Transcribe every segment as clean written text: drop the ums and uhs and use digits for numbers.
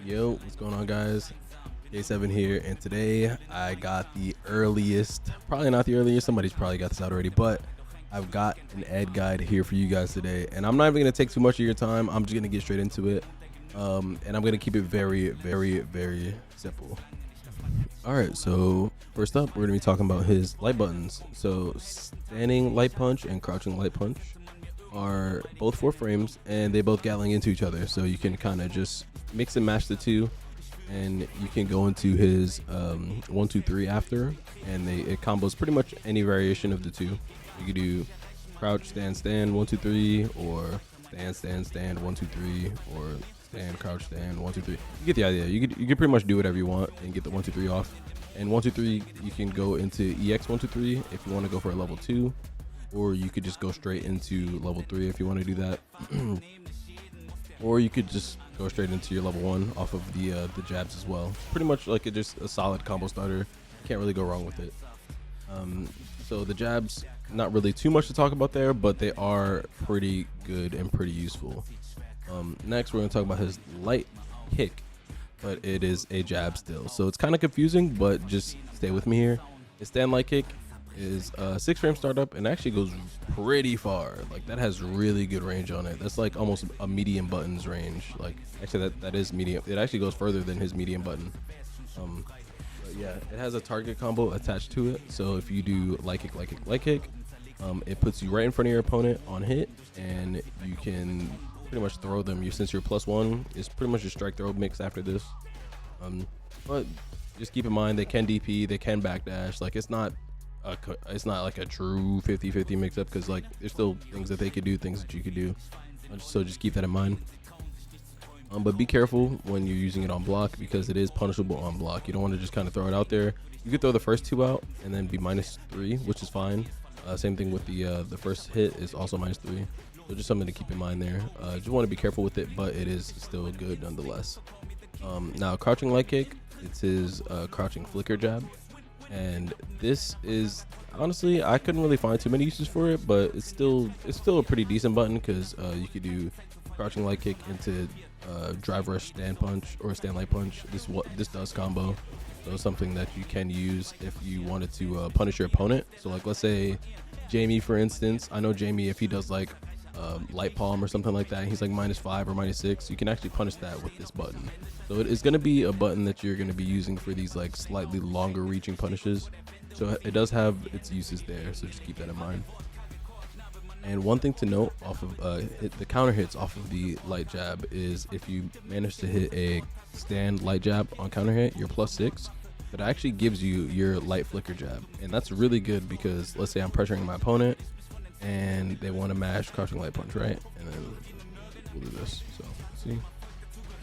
Yo, what's going on, guys? K7 here, and today I got the earliest, probably not the earliest, somebody's probably got this out already, but I've got an ed guide here for you guys today, and I'm not even going to take too much of your time. I'm just going to get straight into it, and I'm going to keep it very, very, very simple. All right, so first up, we're going to be talking about his light buttons. So standing light punch and crouching light punch are both 4 frames, and they both gatling into each other, so you can kind of just mix and match the two, and you can go into his 1 2 3 after, and it combos pretty much any variation of the two. You could do crouch stand 1 2 3, or stand 1 2 3, or stand crouch stand 1 2 3. You get the idea. You could pretty much do whatever you want and get the 1 2 3 off. And 1 2 3, you can go into EX 1 2 3 if you want to go for a level 2, or you could just go straight into level 3 if you want to do that. Or you could just go straight into your level 1 off of the jabs as well. Pretty much like just a solid combo starter. Can't really go wrong with it. So the jabs, not really too much to talk about there, but they are pretty good and pretty useful. Next, we're going to talk about his light kick, but it is a jab still. So it's kind of confusing, but just stay with me here. His stand light kick is a 6 frame startup and actually goes pretty far. Like, that has really good range on it. That's like almost a medium buttons range. Like, actually that is medium. It actually goes further than his medium button. But yeah, it has a target combo attached to it. So if you do light kick, it puts you right in front of your opponent on hit, and you can pretty much throw them. Since you're +1, it's pretty much a strike throw mix after this. But just keep in mind, they can DP, they can backdash. Like, it's not like a true 50-50 mix up, because like there's still things that they could do, things that you could do. So just keep that in mind. But be careful when you're using it on block, because it is punishable on block. You don't want to just kind of throw it out there. You could throw the first 2 out and then be -3, which is fine. Same thing with the first hit is also -3. So just something to keep in mind there. Just want to be careful with it, but it is still good nonetheless. Now, crouching light kick, it's his crouching flicker jab. And this is, honestly, I couldn't really find too many uses for it, but it's still a pretty decent button, because you could do crouching light kick into drive rush stand punch or stand light punch. This does combo, so it's something that you can use if you wanted to punish your opponent. So like, let's say Jamie, for instance. I know Jamie, if he does like light palm or something like that, and he's like -5 or -6, you can actually punish that with this button. So it is going to be a button that you're going to be using for these like slightly longer reaching punishes. So it does have its uses there, so just keep that in mind. And one thing to note off of the counter hits off of the light jab is, if you manage to hit a stand light jab on counter hit, you're +6. But it actually gives you your light flicker jab, and that's really good, because let's say I'm pressuring my opponent and they want to mash crouching light punch, right? And then we'll do this. So see,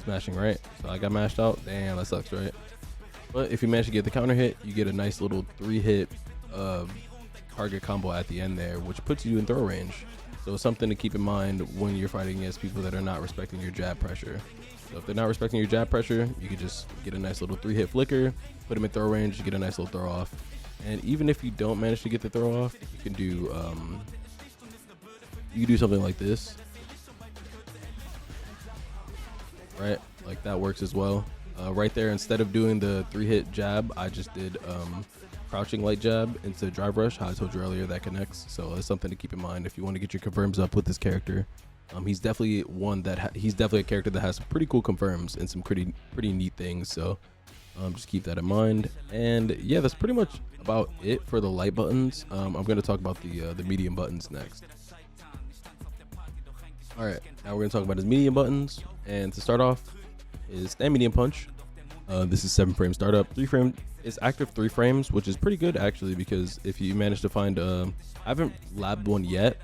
smashing, right? So I got mashed out. Damn, that sucks, right? But if you manage to get the counter hit, you get a nice little 3-hit target combo at the end there, which puts you in throw range. So it's something to keep in mind when you're fighting against people that are not respecting your jab pressure. So if they're not respecting your jab pressure, you can just get a nice little 3-hit flicker, put them in throw range, get a nice little throw off. And even if you don't manage to get the throw off, you can do something like this, right? Like, that works as well. Right there, instead of doing the 3-hit jab, I just did crouching light jab into drive rush. How I told you earlier, that connects. So it's something to keep in mind if you want to get your confirms up with this character. He's definitely he's definitely a character that has some pretty cool confirms and some pretty neat things. So just keep that in mind. And yeah, that's pretty much about it for the light buttons. I'm going to talk about the medium buttons next. All right, now we're going to talk about his medium buttons. And to start off is stand medium punch. This is 7 frame startup. 3 frame is active 3 frames, which is pretty good actually, because if you manage to find I haven't labbed one yet,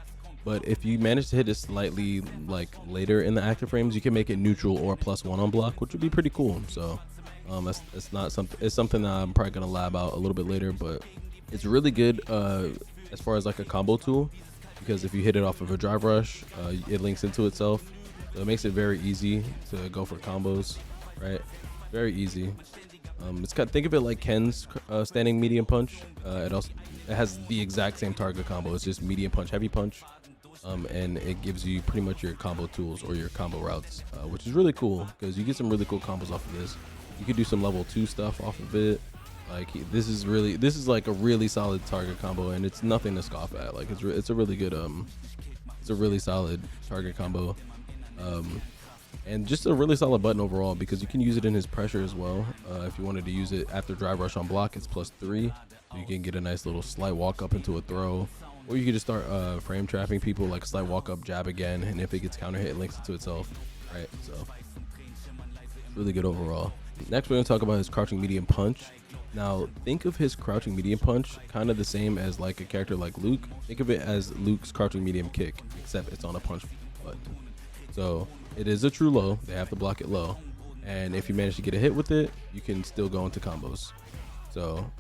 but if you manage to hit it slightly like later in the active frames, you can make it neutral or +1 on block, which would be pretty cool. So it's something that I'm probably gonna lab out a little bit later, but it's really good as far as like a combo tool, because if you hit it off of a drive rush, it links into itself, so it makes it very easy to go for combos, right? Very easy. Think of it like Ken's standing medium punch. It has the exact same target combo. It's just medium punch, heavy punch. and it gives you pretty much your combo tools or your combo routes, which is really cool because you get some really cool combos off of this. You could do some level 2 stuff off of it. Like this is like a really solid target combo, and it's nothing to scoff at. Like it's a really good it's a really solid target combo, and just a really solid button overall because you can use it in his pressure as well. If you wanted to use it after drive rush on block, it's +3. So you can get a nice little slight walk up into a throw, or you can just start frame trapping people like slight walk up jab again, and if it gets counter hit, it links it to itself, right? So really good overall. Next, we're gonna talk about his crouching medium punch. Now, think of his crouching medium punch kind of the same as like a character like Luke. Think of it as Luke's crouching medium kick, except it's on a punch button. So it is a true low. They have to block it low, and if you manage to get a hit with it, you can still go into combos. So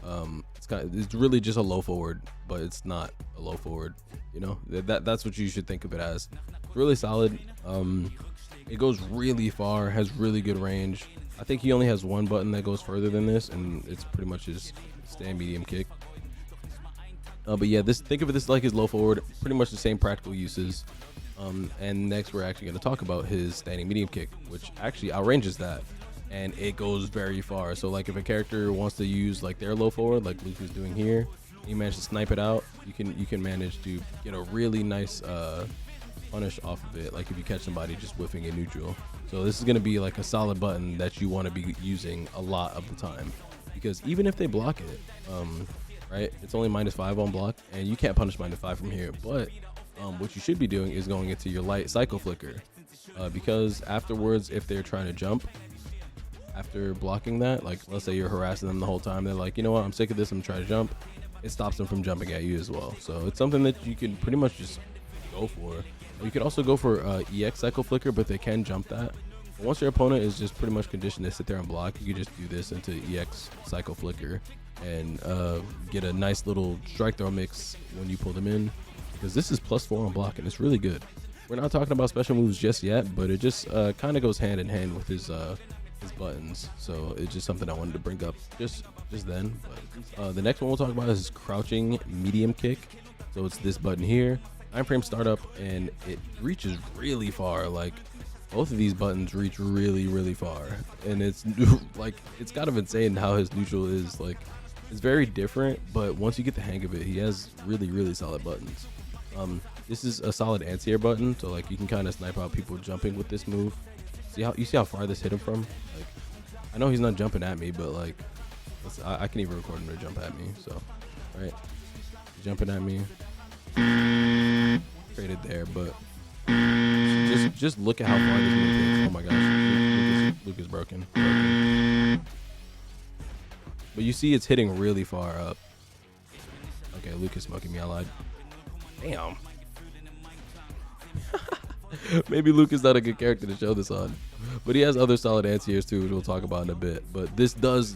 it's really just a low forward, but it's not a low forward. You know, that's what you should think of it as. It's really solid. It goes really far, has really good range. I think he only has one button that goes further than this, and it's pretty much his stand medium kick. But yeah, think of this like his low forward, pretty much the same practical uses. And next we're actually going to talk about his standing medium kick, which actually outranges that, and it goes very far. So like if a character wants to use like their low forward, like Luke is doing here, you manage to snipe it out, you can manage to get a really nice punish off of it, like if you catch somebody just whiffing a neutral. So this is going to be like a solid button that you want to be using a lot of the time, because even if they block it, right, it's only -5 on block, and you can't punish -5 from here. But what you should be doing is going into your light cycle flicker, because afterwards, if they're trying to jump after blocking that, like let's say you're harassing them the whole time, they're like, you know what, I'm sick of this, I'm trying to jump, it stops them from jumping at you as well. So it's something that you can pretty much just go for. You could also go for EX cycle flicker, but they can jump that. But once your opponent is just pretty much conditioned to sit there and block, you can just do this into EX cycle flicker and get a nice little strike throw mix when you pull them in, because this is +4 on block and it's really good. We're not talking about special moves just yet, but it just kind of goes hand in hand with his buttons. So it's just something I wanted to bring up just then. But the next one we'll talk about is his crouching medium kick. So it's this button here. 9-frame startup, and it reaches really far. Like both of these buttons reach really far, and it's like it's kind of insane how his neutral is. Like it's very different, but once you get the hang of it, he has really solid buttons. This is a solid anti-air button, so like you can kind of snipe out people jumping with this move. See how far this hit him from? Like I know he's not jumping at me, but like I can even record him to jump at me. So right, jumping at me. Traded there, but just look at how far this move hits. Oh my gosh, Luke is broken. But you see it's hitting really far up. Okay, Luke is smoking me, I lied. Damn. Maybe Luke is not a good character to show this on, but he has other solid anti-airs too, which we'll talk about in a bit. But this does,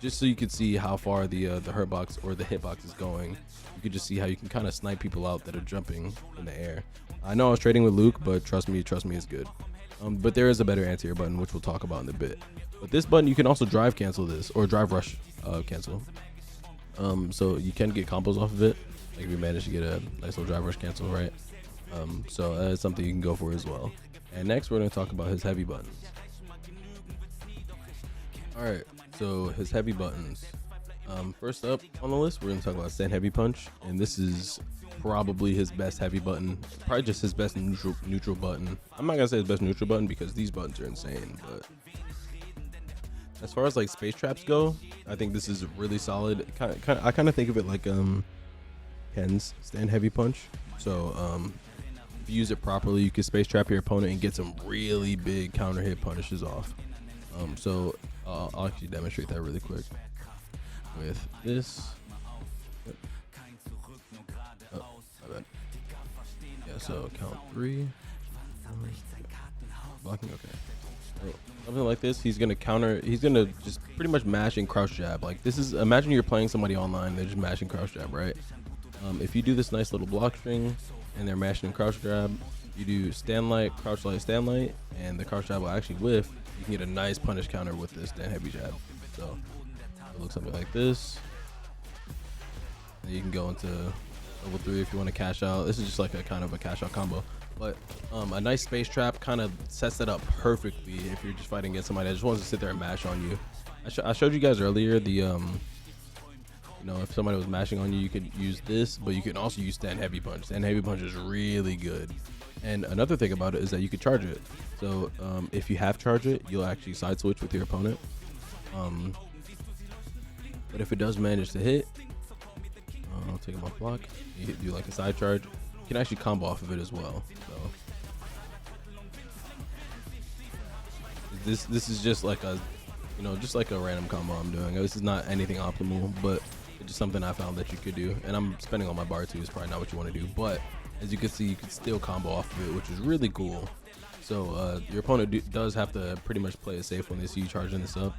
just so you can see how far the hurt box or the hitbox is going. You can just see how you can kind of snipe people out that are jumping in the air. I know I was trading with Luke, but trust me, it's good. But there is a better anti-air button, which we'll talk about in a bit. But this button, you can also drive cancel this, or drive rush cancel. So you can get combos off of it. Like if you manage to get a nice little drive rush cancel, right? So that's something you can go for as well. And next, we're going to talk about his heavy buttons. All right, so his heavy buttons. First up on the list, we're going to talk about stand heavy punch, and this is probably his best heavy button, probably just his best neutral button. I'm not gonna say his best neutral button because these buttons are insane, but as far as like space traps go, I think this is really solid. I kind of think of it like Ken's stand heavy punch. So if you use it properly, you can space trap your opponent and get some really big counter hit punishes off. So I'll actually demonstrate that really quick with this. Oh, my bad. Yeah, so count 3. Blocking, okay. So, something like this, he's gonna counter. He's gonna just pretty much mash and crouch jab. Like this is, imagine you're playing somebody online, they're just mashing crouch jab, right? If you do this nice little block string and they're mashing and crouch jab, you do stand light, stand light, and the crouch jab will actually whiff. You can get a nice punish counter with this stand heavy jab. So it looks something like this. And you can go into level 3 if you want to cash out. This is just like a kind of a cash out combo. But a nice space trap kind of sets it up perfectly if you're just fighting against somebody that just wants to sit there and mash on you. I showed you guys earlier the you know, if somebody was mashing on you, you could use this, but you can also use stand heavy punch. Stand heavy punch is really good. And another thing about it is that you could charge it. So if you have charge it, you'll actually side switch with your opponent. But if it does manage to hit, I'll take him off block. You do like a side charge. You can actually combo off of it as well. So this is just like a, you know, just like a random combo I'm doing. This is not anything optimal, but it's just something I found that you could do. And I'm spending on my bar too. It's probably not what you want to do, but as you can see, you can still combo off of it, which is really cool. So your opponent does have to pretty much play it safe when they see you charging this up.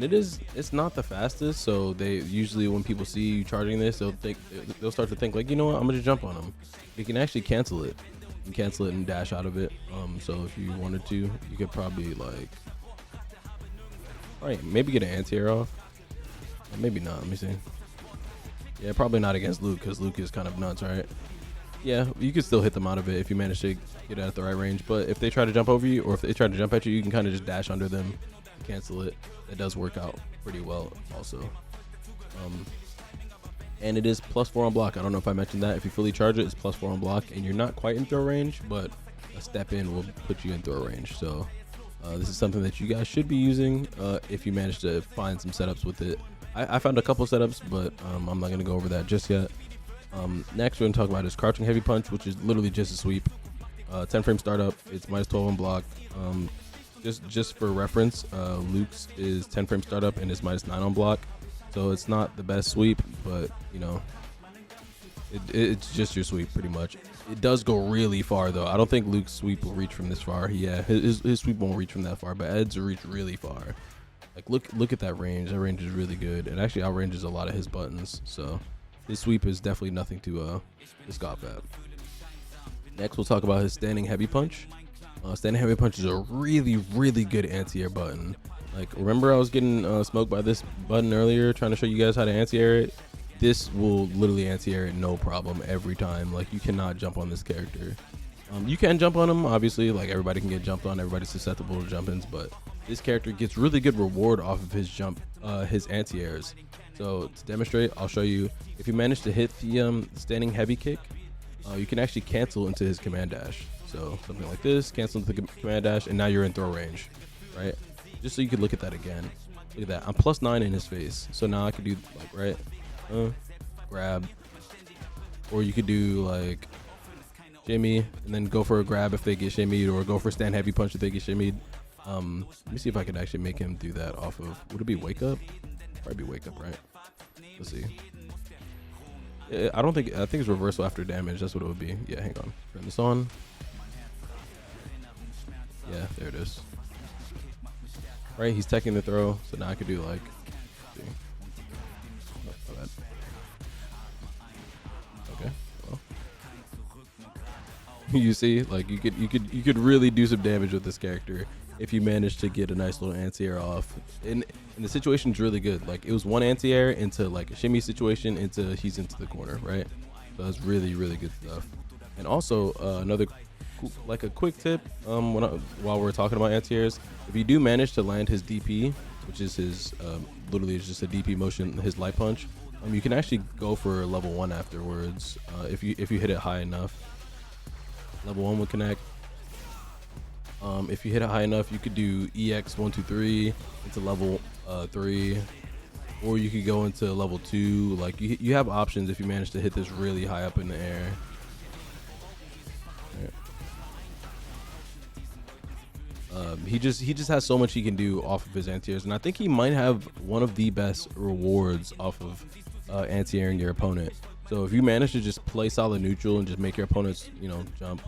And it's not the fastest, so they usually, when people see you charging this, they'll start to think like, you know what, I'm gonna jump on them. You can actually cancel it. You can cancel it and dash out of it. So if you wanted to, you could probably like, all right, maybe get an anti-air off. Or maybe not. Let me see. Yeah, probably not against Luke, because Luke is kind of nuts, right? Yeah, you can still hit them out of it if you manage to get it at the right range. But if they try to jump over you, or if they try to jump at you, you can kind of just dash under them, cancel it. That does work out pretty well also. And it is +4 on block. I don't know if I mentioned that. If you fully charge it, it's +4 on block, and you're not quite in throw range, but a step in will put you in throw range. So this is something that you guys should be using if you manage to find some setups with it. I found a couple setups, but I'm not going to go over that just yet. Next, we're going to talk about his crouching heavy punch, which is literally just a sweep. 10 frame startup. It's -12 on block. Just for reference, Luke's is 10 frame startup and is -9 on block. So it's not the best sweep, but you know, it's just your sweep pretty much. It does go really far though. I don't think Luke's sweep will reach from this far. Yeah, his sweep won't reach from that far, but Ed's will reach really far. Like look at that range. That range is really good. It actually outranges a lot of his buttons. So his sweep is definitely nothing to scoff at. Next, we'll talk about his standing heavy punch. Standing heavy punch is a really good anti-air button. Like, remember I was getting smoked by this button earlier, trying to show you guys how to anti-air it? This will literally anti-air it no problem every time. Like, you cannot jump on this character. You can jump on him, obviously. Like, everybody can get jumped on. Everybody's susceptible to jump-ins, but this character gets really good reward off of his his anti-airs. So to demonstrate, I'll show you. If you manage to hit the standing heavy kick, you can actually cancel into his command dash. So something like this, cancel into the command dash, and now you're in throw range, right? Just so you could look at that again. Look at that. I'm +9 in his face. So now I could do like, right? Grab. Or you could do like shimmy and then go for a grab if they get shimmied, or go for stand heavy punch if they get shimmied. Let me see if I could actually make him do that off of, would it be wake up? Probably be wake up, right? Let's see. I think it's reversal after damage. That's what it would be. Yeah, hang on. Turn this on. Yeah, there it is. Right, he's teching the throw, so now I could do like, see. Oh, my bad. Okay, well. You see, like you could really do some damage with this character if you manage to get a nice little anti-air off. And the situation's really good. Like, it was one anti-air into like a shimmy situation into he's into the corner, right? So that's really good stuff. And also another like a quick tip while we're talking about anti-airs, if you do manage to land his DP, which is his literally is just a DP motion, his light punch, you can actually go for level 1 afterwards if you hit it high enough. Level 1 would connect. If you hit it high enough, you could do EX 1 2 3 into level 3, or you could go into level 2. Like you have options if you manage to hit this really high up in the air. He just has so much he can do off of his anti-airs, and I think he might have one of the best rewards off of anti-airing your opponent. So if you manage to just play solid neutral and just make your opponents, you know, jump,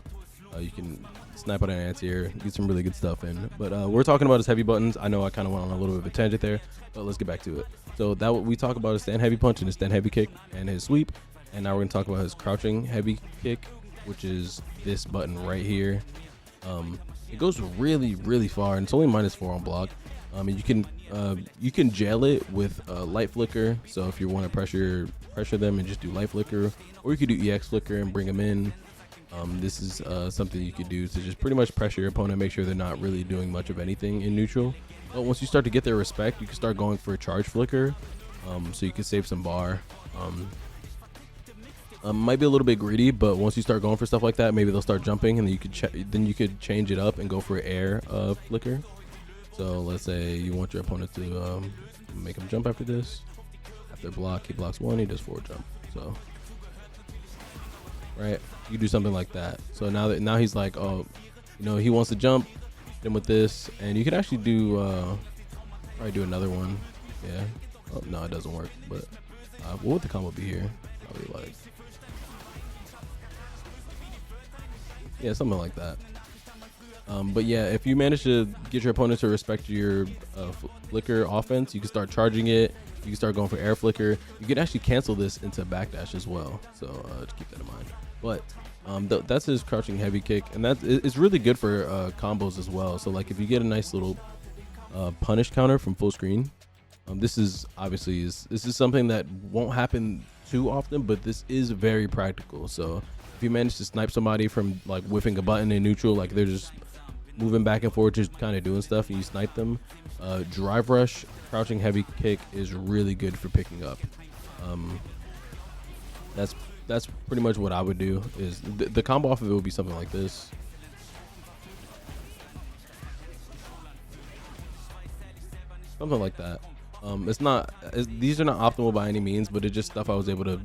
you can snipe out an anti-air, get some really good stuff in. But we're talking about his heavy buttons. I know I kind of went on a little bit of a tangent there, but let's get back to it. So that what we talk about is stand heavy punch and his stand heavy kick and his sweep, and now we're gonna talk about his crouching heavy kick, which is this button right here. It goes really far, and it's only -4 on block. And you can jail it with light flicker. So if you want to pressure them and just do light flicker, or you could do EX flicker and bring them in. This is something you could do to just pretty much pressure your opponent, make sure they're not really doing much of anything in neutral. But once you start to get their respect, you can start going for a charge flicker, so you can save some bar. Might be a little bit greedy, but once you start going for stuff like that, maybe they'll start jumping, and then you could change it up and go for air flicker. So let's say you want your opponent to make him jump after this. After block, he blocks 1, he does 4 jump. So right, you do something like that. So now he's like, oh, he wants to jump. Hit him with this, and you can actually do probably do another one. Yeah. Oh no, it doesn't work. But what would the combo be here? Probably like, yeah, something like that. But yeah, if you manage to get your opponent to respect your flicker offense, you can start charging it. You can start going for air flicker. You can actually cancel this into backdash as well. So just keep that in mind. But that's his crouching heavy kick, and it's really good for combos as well. So like if you get a nice little punish counter from full screen, this is obviously this is something that won't happen too often, but this is very practical. So if you manage to snipe somebody from like whiffing a button in neutral, like they're just moving back and forth, just kind of doing stuff, and you snipe them, drive rush crouching heavy kick is really good for picking up. That's pretty much what I would do. Is the combo off of it would be something like this. Something like that. These are not optimal by any means, but it's just stuff I was able to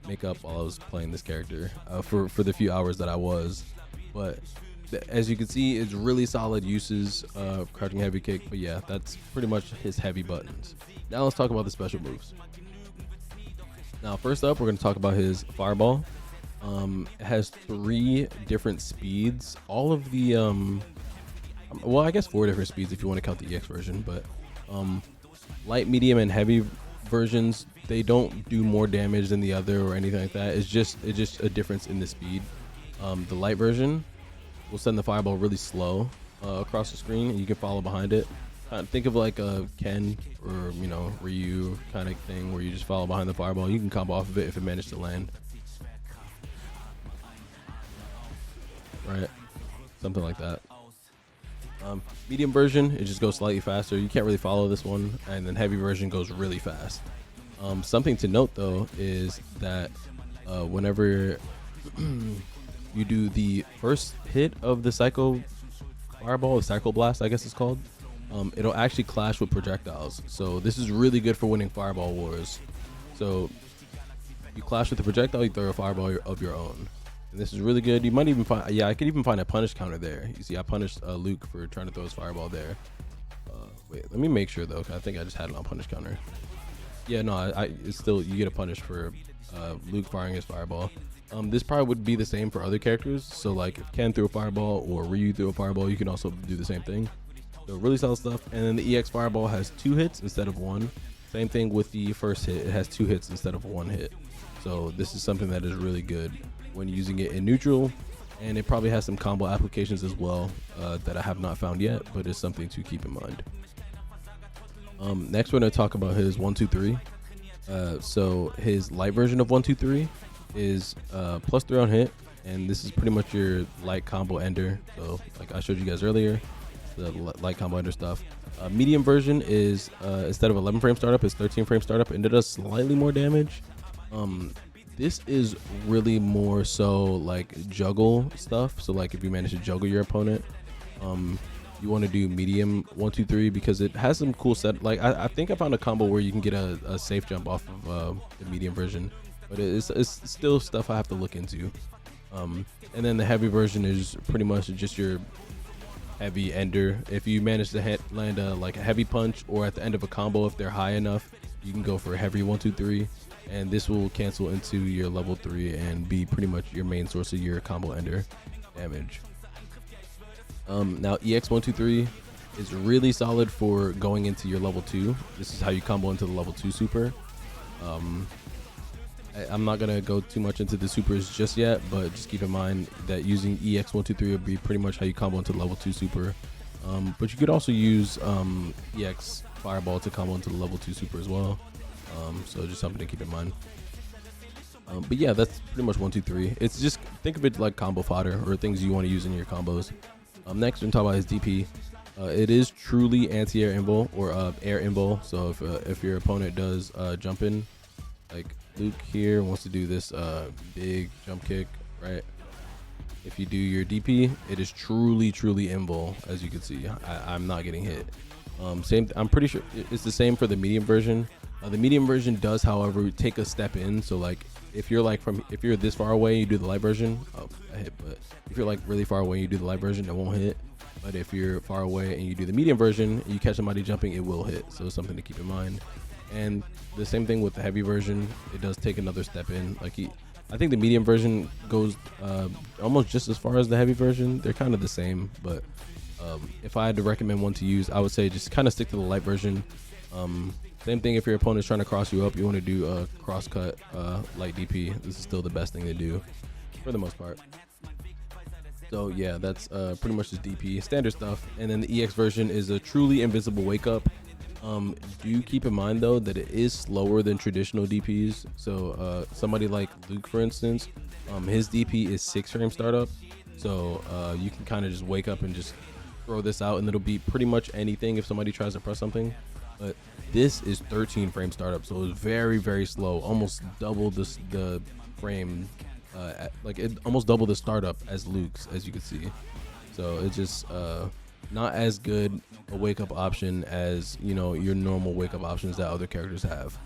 make up while I was playing this character for the few hours that I was. But as you can see, it's really solid uses of crouching heavy kick. But yeah, that's pretty much his heavy buttons. Now let's talk about the special moves. Now first up, we're going to talk about his fireball. It has 3 different speeds. All of the well, I guess 4 different speeds if you want to count the EX version, but light, medium, and heavy versions, they don't do more damage than the other or anything like that. It's just a difference in the speed. The light version will send the fireball really slow across the screen, and you can follow behind it. Think of like a Ken or Ryu kind of thing, where you just follow behind the fireball. You can combo off of it if it managed to land. Right, something like that. Medium version, it just goes slightly faster. You can't really follow this one, and then heavy version goes really fast. Something to note though is that whenever you do the first hit of the Psycho Fireball, the Psycho Blast, I guess it's called, it'll actually clash with projectiles. So this is really good for winning Fireball wars. So you clash with the projectile, you throw a fireball of your own. And this is really good. You might even find, yeah, I could even find a punish counter there. You see, I punished Luke for trying to throw his fireball there. Wait, let me make sure though, 'cause I think I just had it on punish counter. Yeah, no, it's still, you get a punish for Luke firing his fireball. This probably would be the same for other characters. So like if Ken threw a fireball or Ryu threw a fireball, you can also do the same thing. So really solid stuff. And then the EX fireball has 2 hits instead of 1. Same thing with the first hit, it has 2 hits instead of 1 hit. So this is something that is really good when using it in neutral, and it probably has some combo applications as well that I have not found yet, but it's something to keep in mind. Next we're going to talk about his 1-2-3. So his light version of 1-2-3 is +3 on hit, and this is pretty much your light combo ender. So like I showed you guys earlier, the light combo ender stuff. Medium version is instead of 11 frame startup, it's 13 frame startup, and it does slightly more damage. This is really more so like juggle stuff. So like if you manage to juggle your opponent, you want to do medium 1-2-3 because it has some cool set. Like I think I found a combo where you can get a safe jump off of the medium version, but it's still stuff I have to look into. And then the heavy version is pretty much just your heavy ender. If you manage to land like a heavy punch, or at the end of a combo, if they're high enough, you can go for a heavy 1-2-3. And this will cancel into your level 3 and be pretty much your main source of your combo ender damage. Now EX 1-2-3 is really solid for going into your level 2. This is how you combo into the level 2 super. I'm not gonna go too much into the supers just yet, but just keep in mind that using EX 1-2-3 will be pretty much how you combo into level 2 super. But you could also use EX Fireball to combo into the level 2 super as well. So just something to keep in mind. But yeah, that's pretty much 1, 2, 3. It's just, think of it like combo fodder or things you want to use in your combos. Next, we're gonna talk about his DP. It is truly anti-air invul or air invul. So if your opponent does jump in, like Luke here wants to do this big jump kick, right? If you do your DP, it is truly invul. As you can see, I'm not getting hit. I'm pretty sure it's the same for the medium version. The medium version does, however, take a step in. So like if you're this far away, you do the light version. Oh, I hit. But if you're like really far away, you do the light version, it won't hit. But if you're far away and you do the medium version, and you catch somebody jumping, it will hit. So it's something to keep in mind. And the same thing with the heavy version, it does take another step in. Like I think the medium version goes almost just as far as the heavy version. They're kind of the same, but if I had to recommend one to use, I would say just kind of stick to the light version. Same thing if your opponent's trying to cross you up, you want to do a cross cut light DP. This is still the best thing to do for the most part. So yeah, that's pretty much just DP standard stuff. And then the EX version is a truly invisible wake up. Do keep in mind though that it is slower than traditional DPs. So somebody like Luke, for instance, his DP is 6 frame startup. So you can kind of just wake up and just throw this out, and it'll be pretty much anything if somebody tries to press something. But this is 13 frame startup, so it's very slow, almost double the frame, like it almost double the startup as Luke's, as you can see. So it's just not as good a wake up option as, you know, your normal wake up options that other characters have.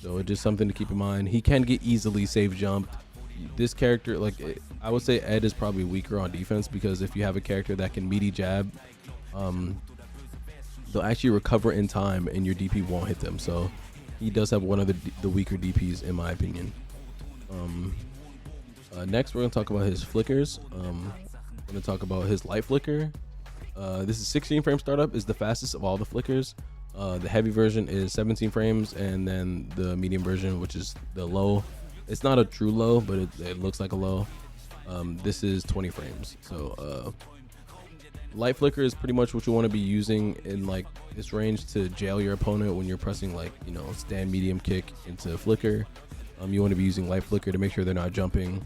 So it's just something to keep in mind. He can get easily save jumped. This character, like I would say Ed is probably weaker on defense, because if you have a character that can meaty jab, they'll actually recover in time and your DP won't hit them. So he does have one of the weaker DPs in my opinion. Next we're going to talk about his flickers. We're going to talk about his light flicker. This is 16 frame startup, is the fastest of all the flickers. The heavy version is 17 frames, and then the medium version, which is the low, it's not a true low, but it looks like a low. This is 20 frames. So light flicker is pretty much what you want to be using in like this range to jail your opponent when you're pressing, like, you know, stand medium kick into flicker. You want to be using light flicker to make sure they're not jumping.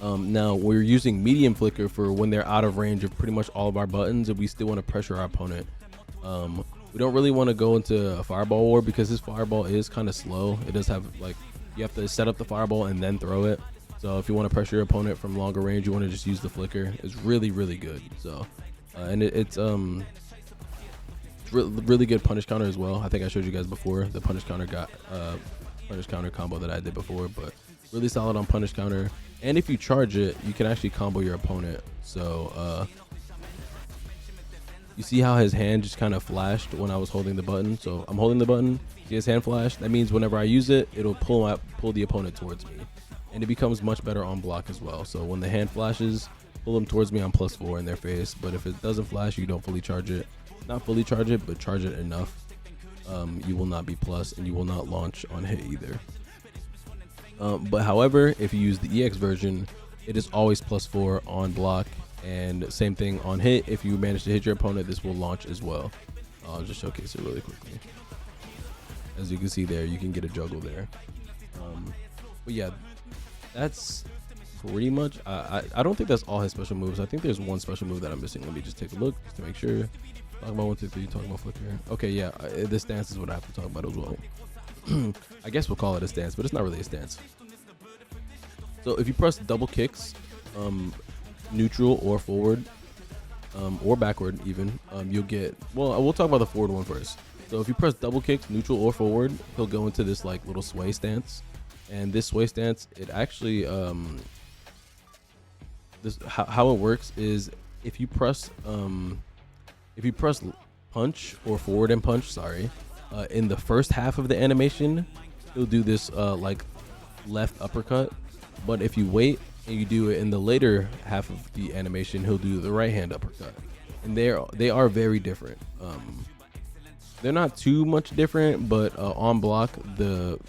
Now we're using medium flicker for when they're out of range of pretty much all of our buttons, and we still want to pressure our opponent. We don't really want to go into a fireball war, because this fireball is kind of slow. It does have, like, you have to set up the fireball and then throw it. So if you want to pressure your opponent from longer range, you want to just use the flicker. It's really good. So and it's really good punish counter as well. I think I showed you guys before the punish counter combo that I did before, but really solid on punish counter. And if you charge it, you can actually combo your opponent. So you see how his hand just kind of flashed when I was holding the button. So I'm holding the button, see his hand flash. That means whenever I use it, it'll pull the opponent towards me, and it becomes much better on block as well. So when the hand flashes, pull them towards me on +4 in their face. But if it doesn't flash, you don't fully charge it. Not fully charge it, but charge it enough. You will not be plus, and you will not launch on hit either. But however, if you use the EX version, it is always +4 on block, and same thing on hit. If you manage to hit your opponent, this will launch as well. I'll just showcase it really quickly. As you can see there, you can get a juggle there. But yeah, that's pretty much, I don't think that's all his special moves. I think there's one special move that I'm missing. Let me just take a look just to make sure. Talk about 1, 2, 3, talk about flicker. Okay, yeah, this stance is what I have to talk about as well. I guess we'll call it a stance, but it's not really a stance. So if you press double kicks, neutral or forward, or backward even, you'll get, well, we'll talk about the forward one first. So if you press double kicks, neutral or forward, he'll go into this like little sway stance. And this sway stance, it actually, how it works is if you press punch or forward and punch, sorry, in the first half of the animation, he'll do this like left uppercut. But if you wait and you do it in the later half of the animation, he'll do the right hand uppercut. And they are very different. They're not too much different, but on block, I'm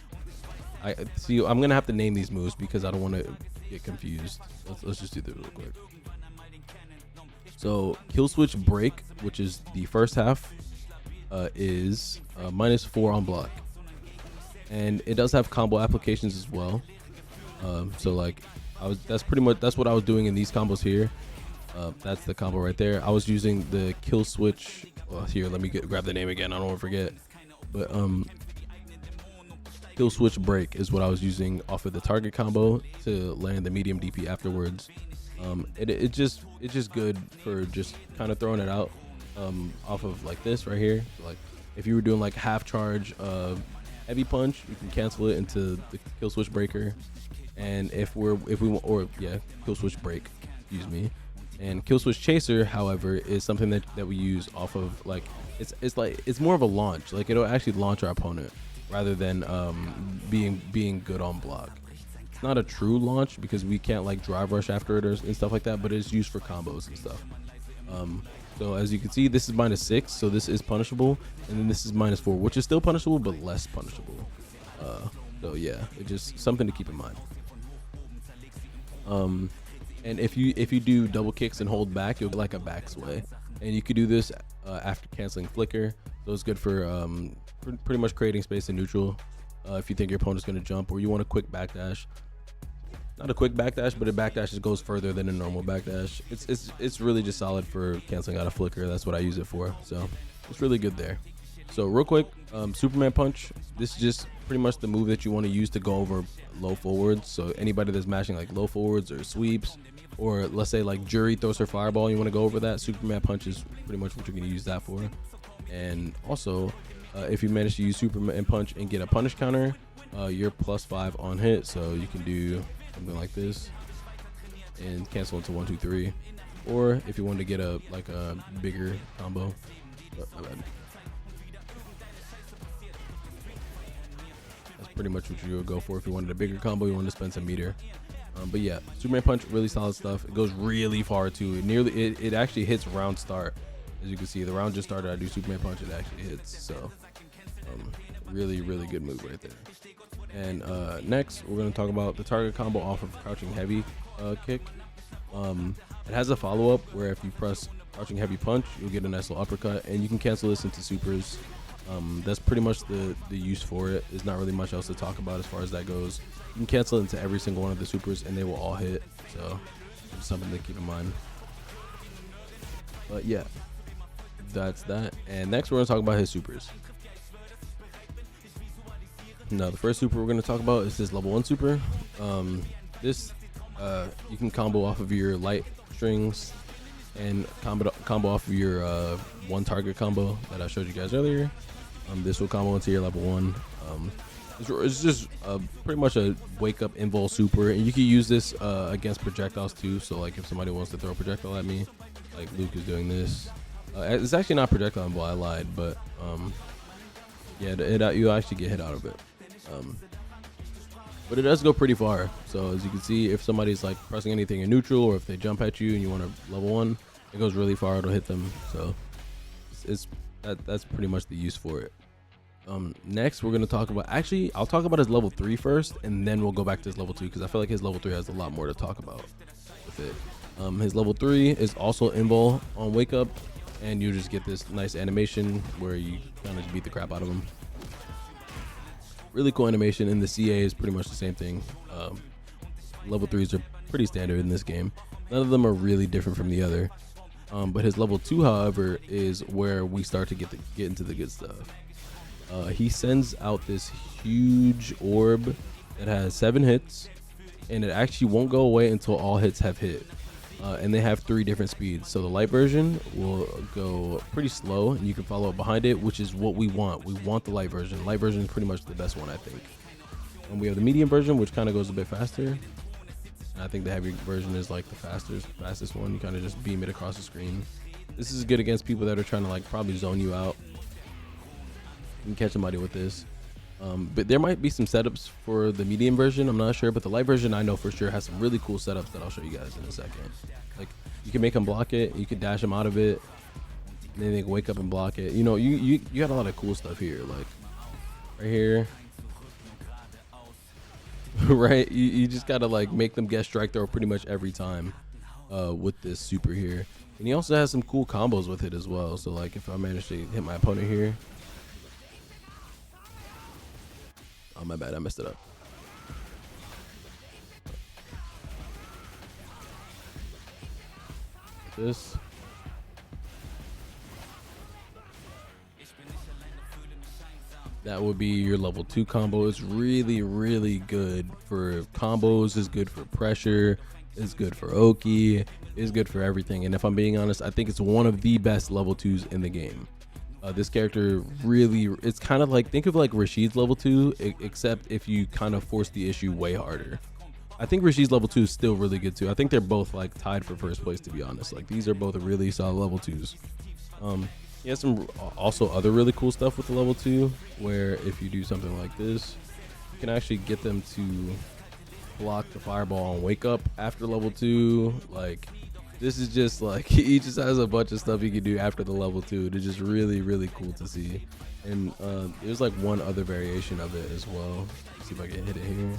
gonna have to name these moves because I don't want to get confused. Let's just do this real quick. So kill switch break, which is the first half, is -4 on block, and it does have combo applications as well. So like that's what I was doing in these combos here. That's the combo right there. I was using the kill switch. Well, here, let me grab the name again. I don't want to forget. But kill switch break is what I was using off of the target combo to land the medium DP afterwards. It's just good for just kind of throwing it out off of like this right here. So like if you were doing like half charge heavy punch, you can cancel it into the kill switch breaker. And kill switch break, excuse me. And kill switch chaser, however, is something that we use off of like it's more of a launch. Like it'll actually launch our opponent rather than being good on block. It's not a true launch because we can't like drive rush after it and stuff like that, but it's used for combos and stuff. So as you can see, this is -6, so this is punishable, and then this is -4, which is still punishable but less punishable. So yeah, it's just something to keep in mind. And if you do double kicks and hold back, you'll get like a back sway, and you could do this after canceling flicker. So it's good for pretty much creating space in neutral. If you think your opponent's going to jump, or you want a quick backdash. Not a quick backdash, but a backdash just goes further than a normal backdash. It's really just solid for canceling out a flicker. That's what I use it for. So it's really good there. So real quick, Superman punch. This is just pretty much the move that you want to use to go over low forwards. So anybody that's mashing like low forwards or sweeps, or let's say like Jury throws her fireball, you want to go over that. Superman punch is pretty much what you're going to use that for. And also, if you manage to use Superman punch and get a punish counter, you're +5 on hit. So you can do something like this and cancel into 1, 2, 3. Or if you want to get a bigger combo, that's pretty much what you would go for. If you wanted a bigger combo, you want to spend some meter. But yeah, Superman punch, really solid stuff. It goes really far too. It actually hits round start. As you can see, the round just started. I do Superman punch, it actually hits. So really good move right there. And next, we're going to talk about the target combo off of crouching heavy kick. It has a follow-up where if you press crouching heavy punch, you'll get a nice little uppercut, and you can cancel this into supers. That's pretty much the use for it. There's not really much else to talk about as far as that goes. You can cancel it into every single one of the supers, and they will all hit. So it's something to keep in mind. But yeah, that's that. And next, we're going to talk about his supers. Now, the first super we're going to talk about is his level 1 super. This you can combo off of your light strings and combo off of your one target combo that I showed you guys earlier. This will combo into your level 1. It's just pretty much a wake up invul super, and you can use this against projectiles too. So like if somebody wants to throw a projectile at me, like Luke is doing this. It's actually not projectile invul, I lied, but yeah, you actually get hit out of it. But it does go pretty far. So as you can see, if somebody's like pressing anything in neutral, or if they jump at you and you want to level 1, it goes really far. It'll hit them. So that's pretty much the use for it. Next, we're gonna talk about. Actually, I'll talk about his level 3 first, and then we'll go back to his level 2 because I feel like his level 3 has a lot more to talk about with it. His level 3 is also invul on wake up, and you just get this nice animation where you kind of beat the crap out of him. Really cool animation, and the CA is pretty much the same thing. Level 3s are pretty standard in this game. None of them are really different from the other. But his level 2, however, is where we start to get into the good stuff. He sends out this huge orb that has 7 hits, and it actually won't go away until all hits have hit. And they have 3 different speeds. So the light version will go pretty slow, and you can follow up behind it, which is what we want. We want the light version. Light version is pretty much the best one, I think. And we have the medium version, which kind of goes a bit faster. And I think the heavy version is like the fastest one. You kind of just beam it across the screen. This is good against people that are trying to like probably zone you out. You can catch somebody with this. But there might be some setups for the medium version. I'm not sure, but the light version I know for sure has some really cool setups that I'll show you guys in a second. Like you can make them block it, you can dash them out of it, and then they can wake up and block it. You know, you got a lot of cool stuff here. Like right here, right? You just gotta like make them get strike throw pretty much every time. with this super here. And he also has some cool combos with it as well. So like if I manage to hit my opponent here. Oh, my bad, I messed it up. This. That would be your level 2 combo. It's really, really good for combos. It's good for pressure. It's good for Oki. It's good for everything. And if I'm being honest, I think it's one of the best level 2s in the game. This character really, it's kind of like, think of like Rashid's level 2, except if you kind of force the issue way harder. I think Rashid's level 2 is still really good too. I think they're both like tied for first place, to be honest. Like these are both really solid level 2s. He has some also other really cool stuff with the level 2, where if you do something like this, you can actually get them to block the fireball on wake up after level 2. Like this is just like, he just has a bunch of stuff he can do after the level 2. It's just really, really cool to see. And there's like one other variation of it as well. Let's see if I can hit it here.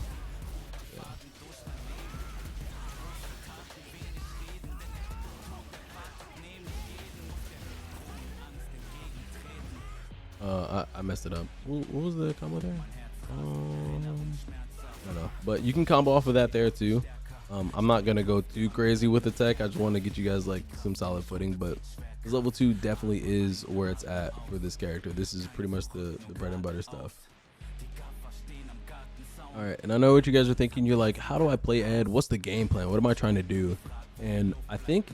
I messed it up. What was the combo there? I don't know. But you can combo off of that there too. I'm not gonna go too crazy with the tech. I just want to get you guys like some solid footing. But this level 2 definitely is where it's at for this character. This is pretty much the bread and butter stuff. All right, and I know what you guys are thinking. You're like, how do I play Ed? What's the game plan? What am I trying to do? And I think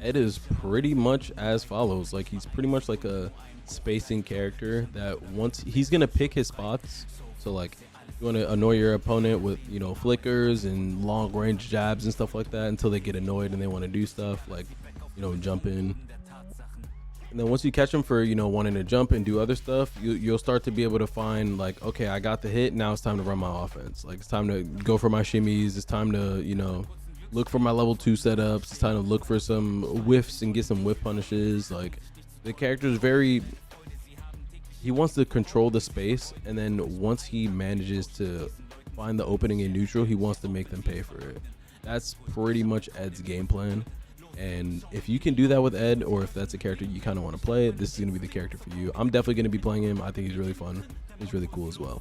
Ed is pretty much as follows. Like he's pretty much like a spacing character that once he's gonna pick his spots. So like you want to annoy your opponent with, you know, flickers and long range jabs and stuff like that until they get annoyed and they want to do stuff like, you know, jump in. And then once you catch them for, you know, wanting to jump and do other stuff, you'll start to be able to find like, okay, I got the hit. Now it's time to run my offense. Like it's time to go for my shimmies. It's time to, you know, look for my level 2 setups. It's time to look for some whiffs and get some whiff punishes. Like the character is very, he wants to control the space, and then once he manages to find the opening in neutral, he wants to make them pay for it. That's pretty much Ed's game plan. And if you can do that with Ed, or if that's a character you kind of want to play, this is going to be the character for you. I'm definitely going to be playing him. I think he's really fun. He's really cool as well.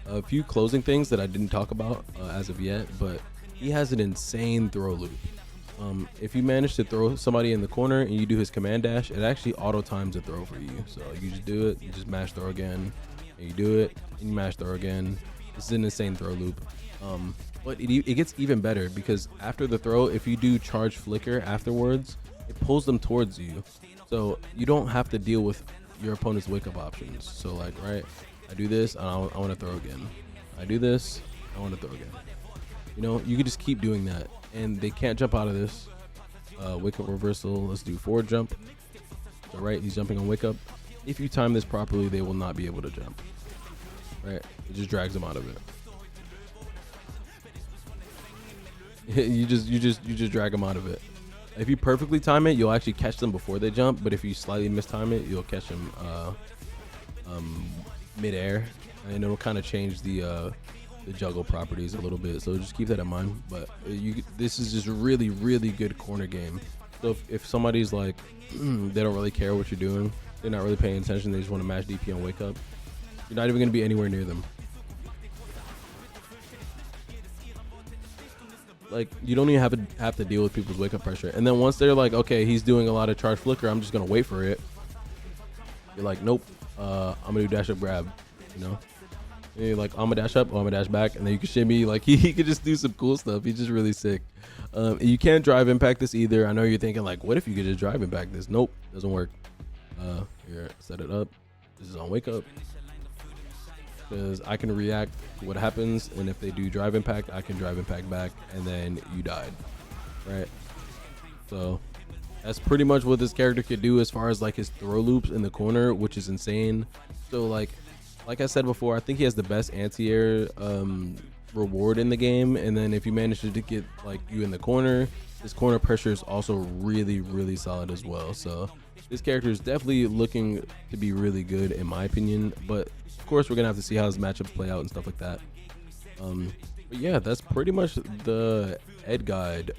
A few closing things that I didn't talk about as of yet, but he has an insane throw loop. If you manage to throw somebody in the corner and you do his command dash, it actually auto times a throw for you. So you just do it, you just mash throw again, and you do it, and you mash throw again. This is an insane throw loop. But it gets even better because after the throw, if you do charge flicker afterwards, it pulls them towards you. So you don't have to deal with your opponent's wake up options. So like, right, I do this, and I want to throw again. I do this, I want to throw again. You know, you can just keep doing that. And they can't jump out of this. Wake up reversal. Let's do forward jump. So right, he's jumping on wake up. If you time this properly, they will not be able to jump. Right, it just drags them out of it. you just drag them out of it. If you perfectly time it, you'll actually catch them before they jump. But if you slightly mistime it, you'll catch them mid-air, and it'll kind of change the juggle properties a little bit. So just keep that in mind. But this is just really, really good corner game. So if somebody's like they don't really care what you're doing, they're not really paying attention, they just want to match DP on wake up, you're not even going to be anywhere near them. Like you don't even have to deal with people's wake up pressure. And then once they're like, okay, he's doing a lot of charge flicker, I'm just gonna wait for it, you're like, nope, I'm gonna do dash up grab, you know. And you're like, I'm gonna dash up, I'm gonna dash back, and then you can shimmy. Like he could just do some cool stuff. He's just really sick. You can't drive impact this either. I know you're thinking like, what if you could just drive impact this? Nope, doesn't work. Here, set it up. This is on wake up, because I can react to what happens, and if they do drive impact, I can drive impact back, and then you died, right? So that's pretty much what this character could do as far as like his throw loops in the corner, which is insane. So like I said before, I think he has the best anti-air reward in the game. And then if you manage to get like you in the corner, his corner pressure is also really, really solid as well. So this character is definitely looking to be really good in my opinion. But of course, we're gonna have to see how his matchups play out and stuff like that. But yeah, that's pretty much the Ed guide.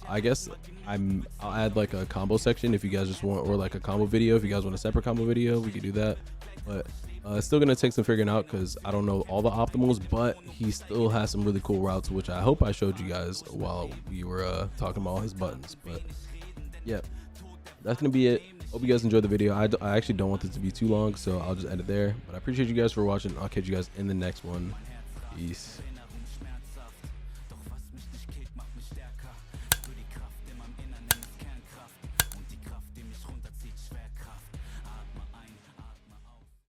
I guess I'll add like a combo section if you guys just want, or like a combo video if you guys want a separate combo video, we could do that. But it's still gonna take some figuring out because I don't know all the optimals, but he still has some really cool routes, which I hope I showed you guys while we were talking about all his buttons. But yeah, that's gonna be it. Hope you guys enjoyed the video. I actually don't want this to be too long, so I'll just end it there. But I appreciate you guys for watching. I'll catch you guys in the next one. Peace.